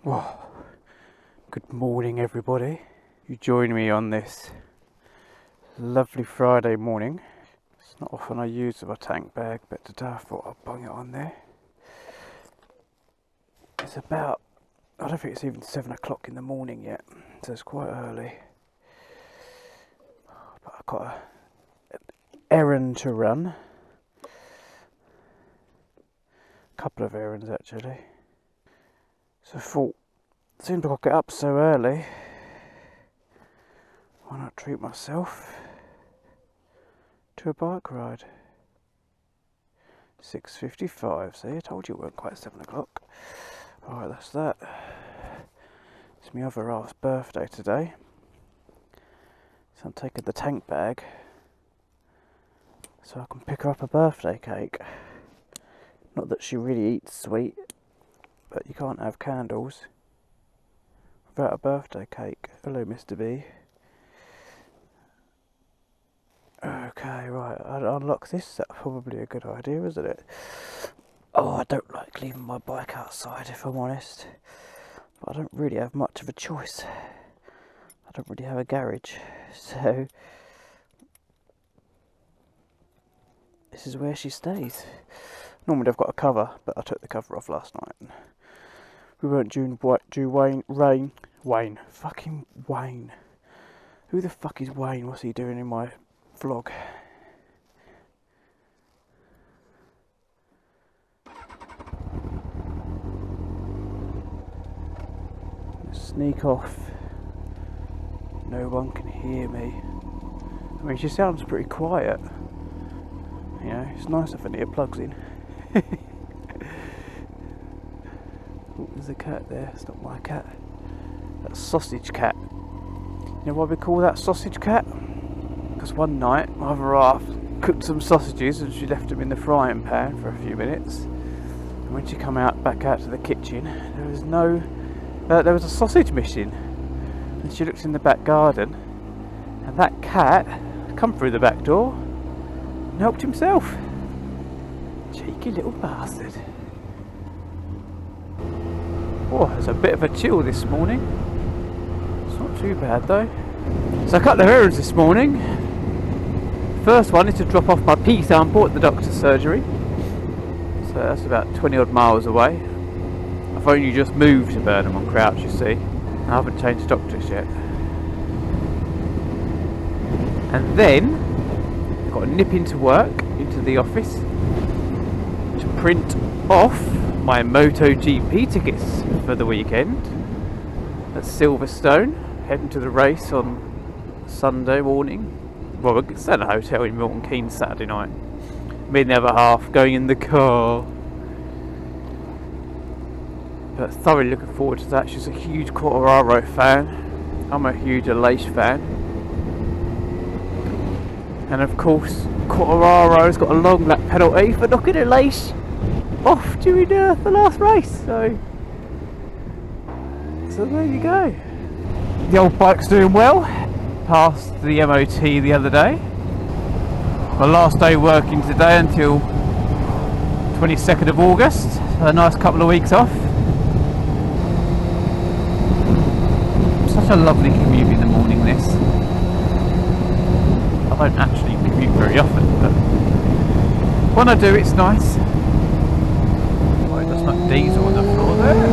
Whoa. Good morning, everybody. You join me on this lovely Friday morning. It's not often I use my tank bag, but today I thought I'd bung it on there. It's about, I don't think it's even 7 o'clock in the morning yet, so it's quite early. But I've got an errand to run. A couple of errands actually. So I thought, seems like I get up so early, why not treat myself to a bike ride? 6:55, see, I told you it weren't quite 7 o'clock. Right, that's that. It's my other half's birthday today, so I'm taking the tank bag so I can pick her up a birthday cake. Not that she really eats sweet, but you can't have candles without a birthday cake. Hello, Mr. B. Okay, right, I'll unlock this. That's probably a good idea, isn't it? Oh, I don't like leaving my bike outside, if I'm honest. But I don't really have much of a choice. I don't really have a garage, so this is where she stays. Normally I've got a cover, but I took the cover off last night. We weren't due Wayne. Fucking Wayne. Who the fuck is Wayne? What's he doing in my vlog? Sneak off. No one can hear me. I mean, she sounds pretty quiet. You know, it's nice if I need plugs in. Oh, there's a cat there. It's not my cat. That's sausage cat. You know why we call that sausage cat? Because one night my other half cooked some sausages and she left them in the frying pan for a few minutes. And when she come back out to the kitchen, there was a sausage missing. And she looked in the back garden, and that cat had come through the back door and helped himself. Cheeky little bastard. Oh, there's a bit of a chill this morning. It's not too bad though. So a couple of errands this morning. First one is to drop off my pee sample at the doctor's surgery. So that's about 20 odd miles away. I've only just moved to Burnham on Crouch, you see. I haven't changed doctors yet. And then I've got to nip into work, into the office, to print off my MotoGP tickets for the weekend at Silverstone. Heading to the race on Sunday morning. Well, we're staying at a hotel in Milton Keynes Saturday night. Me and the other half going in the car. But thoroughly looking forward to that. She's a huge Quartararo fan. I'm a huge Elise fan. And of course, Quartararo's got a long lap penalty for knocking Elise off during the last race. So there you go. The old bike's doing well. Passed the MOT the other day. My last day working today until 22nd of August. So a nice couple of weeks off. Such a lovely commute in the morning, this. I don't actually commute very often, but when I do, it's nice. Well, there's not diesel on the floor there.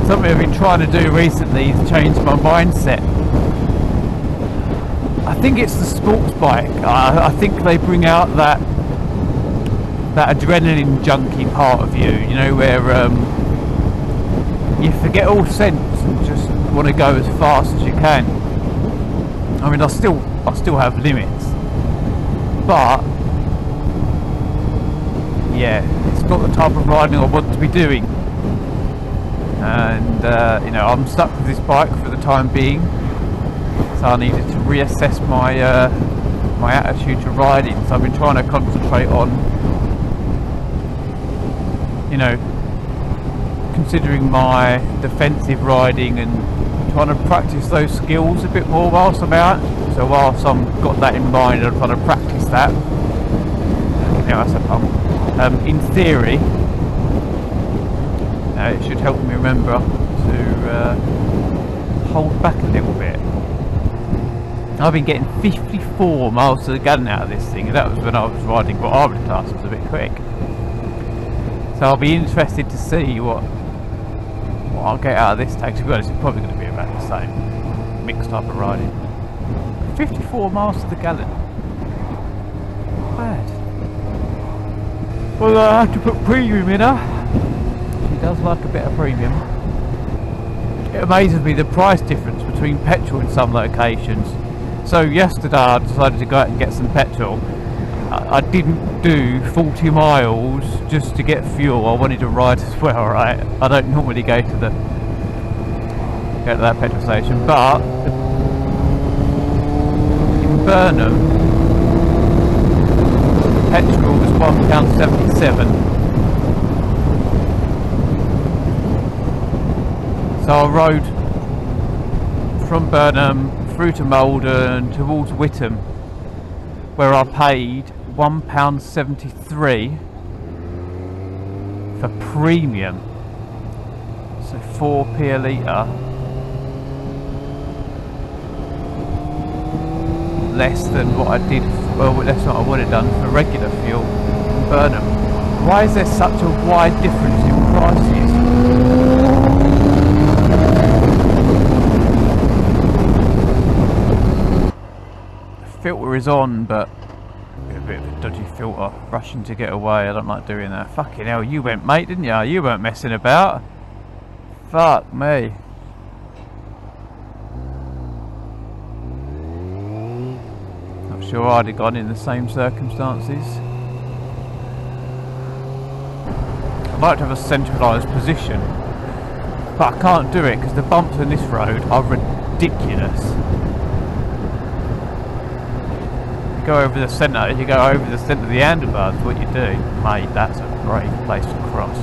Something I've been trying to do recently is change my mindset. I think it's the sports bike. I think they bring out that adrenaline junkie part of you, you know, where you forget all sense and just want to go as fast as you can. I mean, I still have limits, but yeah, it's not the type of riding I want to be doing. and you know, I'm stuck with this bike for the time being, so I needed to reassess my my attitude to riding. So I've been trying to concentrate on, you know, considering my defensive riding and trying to practice those skills a bit more whilst I'm out. So whilst I'm got that in mind, I'm trying to practice that. Now that's a pump. In theory, it should help me remember to hold back a little bit. I've been getting 54 miles to the gallon out of this thing, and that was when I was riding what I would class was a bit quick. So I'll be interested to see what I'll get out of this tank. To be honest, it's probably going to be about the same mixed type of riding. 54 miles to the gallon. Bad. Well, I have to put premium in her. She does like a bit of premium. It amazes me the price difference between petrol in some locations. So yesterday I decided to go out and get some petrol. I didn't do 40 miles just to get fuel. I wanted to ride as well, right? I don't normally go to that petrol station, but in Burnham, petrol was £1.77. So I rode from Burnham through to Malden towards Witham, where I paid £1.73 for premium, so 4p a litre, less than what I did, well, less than what I would have done for regular fuel in Burnham. Why is there such a wide difference in prices? The filter is on, but a bit of a dodgy filter, rushing to get away. I don't like doing that. Fucking hell, you went, mate, didn't you? You weren't messing about. Fuck me. Not sure I'd have gone in the same circumstances. I'd like to have a centralised position, but I can't do it because the bumps on this road are ridiculous. Go over the centre, you go over the centre of the handlebars, what you do, mate, that's a great place to cross.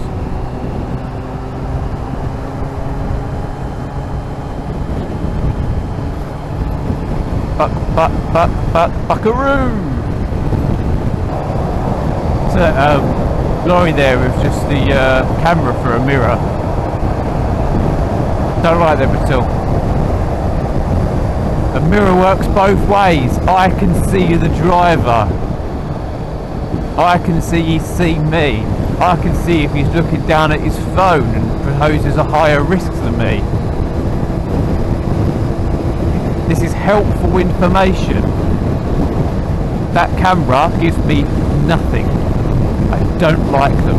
Buckaroo! So, lorry there with just the camera for a mirror. Don't like them at all. The mirror works both ways. I can see the driver. I can see he's seen me. I can see if he's looking down at his phone and poses a higher risk than me. This is helpful information. That camera gives me nothing. I don't like them.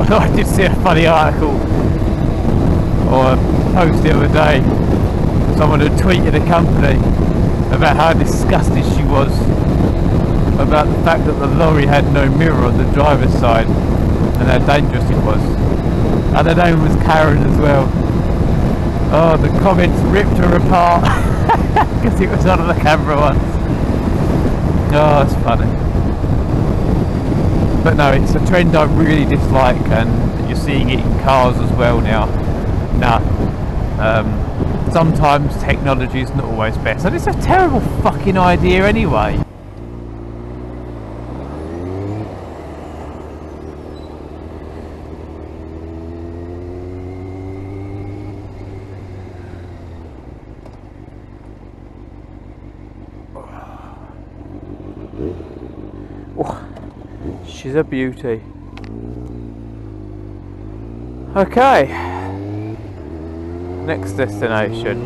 Although I did see a funny article or a post the other day. Someone had tweeted a company about how disgusted she was about the fact that the lorry had no mirror on the driver's side and how dangerous it was. And her name was Karen as well. Oh, the comments ripped her apart because it was on the camera once. Oh, it's funny. But no, it's a trend I really dislike, and you're seeing it in cars as well now. Sometimes technology is not always best, and it's a terrible fucking idea anyway. Oh, she's a beauty. Okay. Next destination.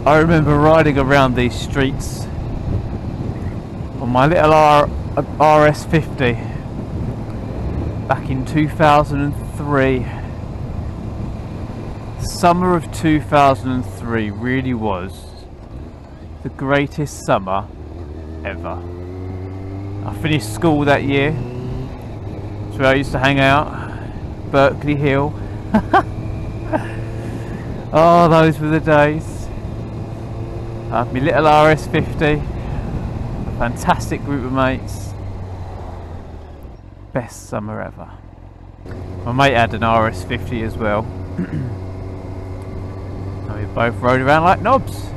I remember riding around these streets on my little RS50 back in 2003. Summer of 2003 really was the greatest summer ever. I finished school that year. That's where I used to hang out. Berkeley Hill. Oh, those were the days. I had my little RS50, a fantastic group of mates. Best summer ever. My mate had an RS50 as well. And we both rode around like knobs,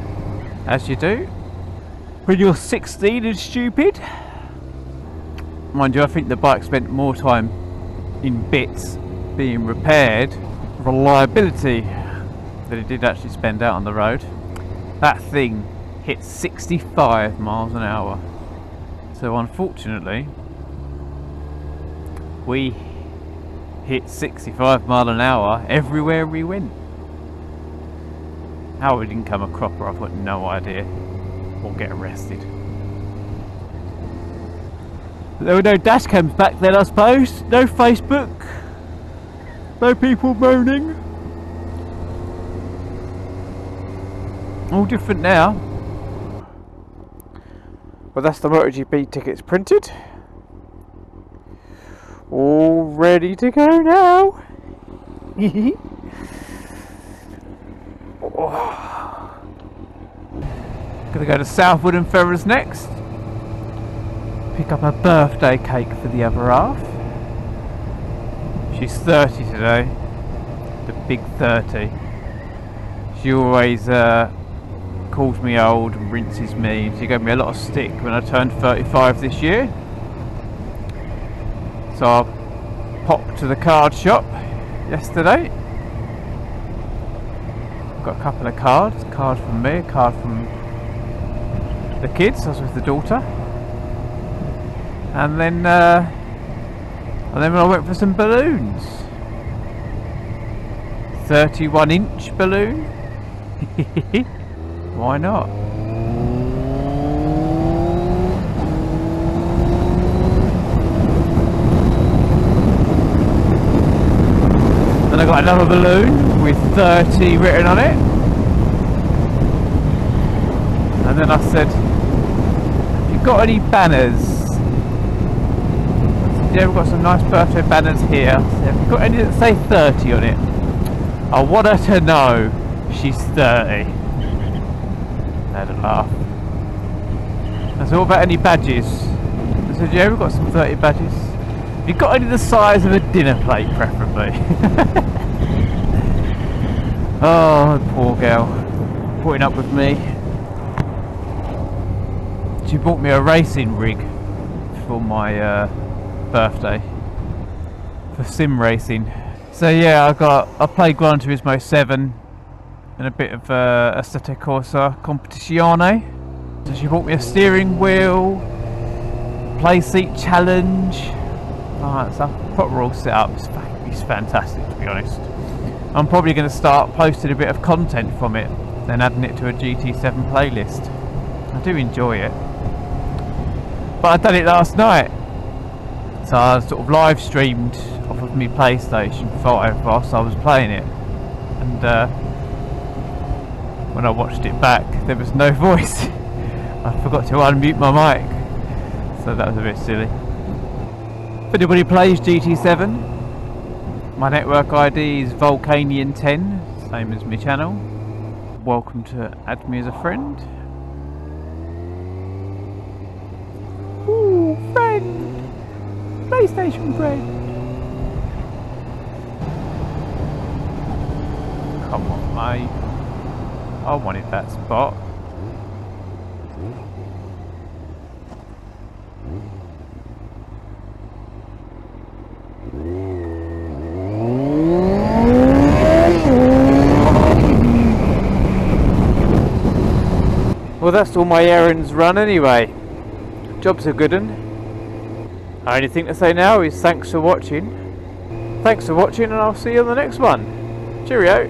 as you do when you're 16 and stupid. Mind you, I think the bike spent more time in bits being repaired, reliability, than it did actually spend out on the road. That thing hit 65 miles an hour. So unfortunately, we hit 65 mile an hour everywhere we went. How we didn't come a cropper, I've got no idea. Or get arrested. There were no dash cams back then, I suppose. No Facebook. No people moaning. All different now. Well, that's the MotoGP tickets printed. All ready to go now. Oh. Gonna go to Southwood and Ferrers next. Pick up a birthday cake for the other half. She's 30 today. The big 30. She always calls me old and rinses me. She gave me a lot of stick when I turned 35 this year. So I popped to the card shop yesterday. Got a couple of cards. A card from me, a card from the kids. I was with the daughter. And then I went for some balloons. 31-inch balloon. Why not? Then I got another balloon with 30 written on it. And then I said, have you got any banners? Yeah, we've got some nice birthday banners here. So have you got any that say 30 on it? I want her to know she's 30. I had a laugh. I said, what about any badges? I said, yeah, we've got some 30 badges. Have you got any the size of a dinner plate, preferably? Oh, poor girl. Putting up with me. She bought me a racing rig for my birthday. For sim racing. So yeah, I played Gran Turismo 7 and a bit of Assetto Corsa Competizione. So she bought me a steering wheel, play seat challenge. Alright, so I've got it all set up. It's fantastic, to be honest. I'm probably going to start posting a bit of content from it, then adding it to a GT7 playlist. I do enjoy it. But I done it last night. So I sort of live streamed off of my PlayStation 5 whilst I was playing it. And when I watched it back, there was no voice. I forgot to unmute my mic. So that was a bit silly. If anybody plays GT7, my network ID is Volcanian10, same as my channel. Welcome to add me as a friend. Ooh, friend! PlayStation friend! Come on, mate. I wanted that spot. Well, that's all my errands run anyway. Job's a good un. Only thing to say now is thanks for watching. Thanks for watching, and I'll see you on the next one. Cheerio.